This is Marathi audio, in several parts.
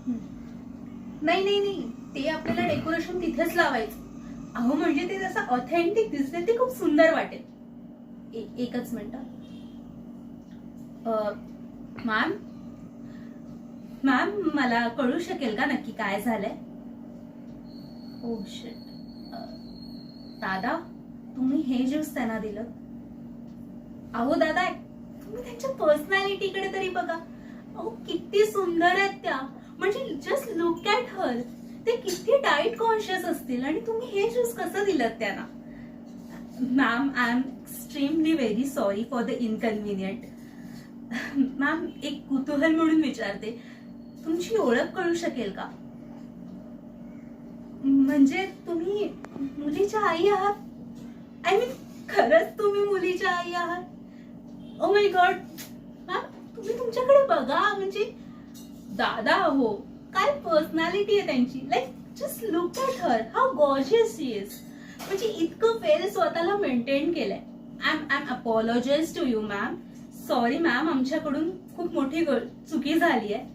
नाही नाही नाही, ते आपल्याला डेकोरेशन तिथेच लावायचं. अहो म्हणजे ते जसं ऑथेंटिक दिसते, ते खूप सुंदर वाटेल. एकच मिनिट. मॅम मॅम, मला कळू शकेल का नक्की काय झालंय? Oh shit. दादा, तुम्ही हे ज्यूस त्यांना दिलं? अहो दादा, तुम्ही त्यांच्या पर्सनॅलिटीकडे तरी बघा. अहो किती सुंदर आहेत त्या. म्हणजे जस्ट लुक ॲट हर. ते किती डाएट कॉन्शियस असतील आणि तुम्ही हे ज्यूस कसं दिलं त्यांना? Ma'am, I am extremely very sorry for the inconvenient. Ma'am, एक कुतूहल म्हणून विचारते, तुमची ओळख कळू शकेल का? म्हणजे तुम्ही मुलीच्या आई आहात? आय मीन, खरंच तुम्ही मुलीच्या आई आहात? Oh my God. मॅम, तुम्ही तुमच्याकडे बघा. म्हणजे दादा हो, काय पर्सनॅलिटी आहे त्यांची. Like just look at her, how gorgeous she is. म्हणजे इतकं वेल स्वतःला मेंटेन केलंय. I am apologise to you ma'am. Sorry ma'am, आमच्याकडून खूप मोठी चुकी झाली आहे.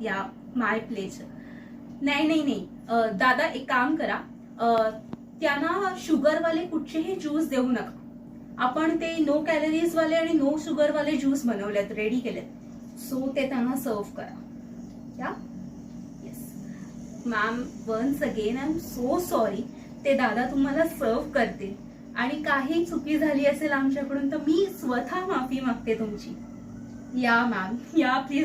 या माय प्लेजर. नाही नाही नाही, दादा एक काम करा, त्यांना शुगरवाले कुठचेही ज्यूस देऊ नका. आपण ते नो कॅलरीज वाले आणि नो शुगर वाले ज्यूस बनवलेत, रेडी केलेत. सो ते त्यांना सर्व करा. या yes ma'am, once again I am so sorry. ते दादा तुम्हाला सर्व करतील आणि काही चुकी झाली असेल आमच्याकडून तर मी स्वतः माफी मागते तुमची. या मॅम, या प्लीज.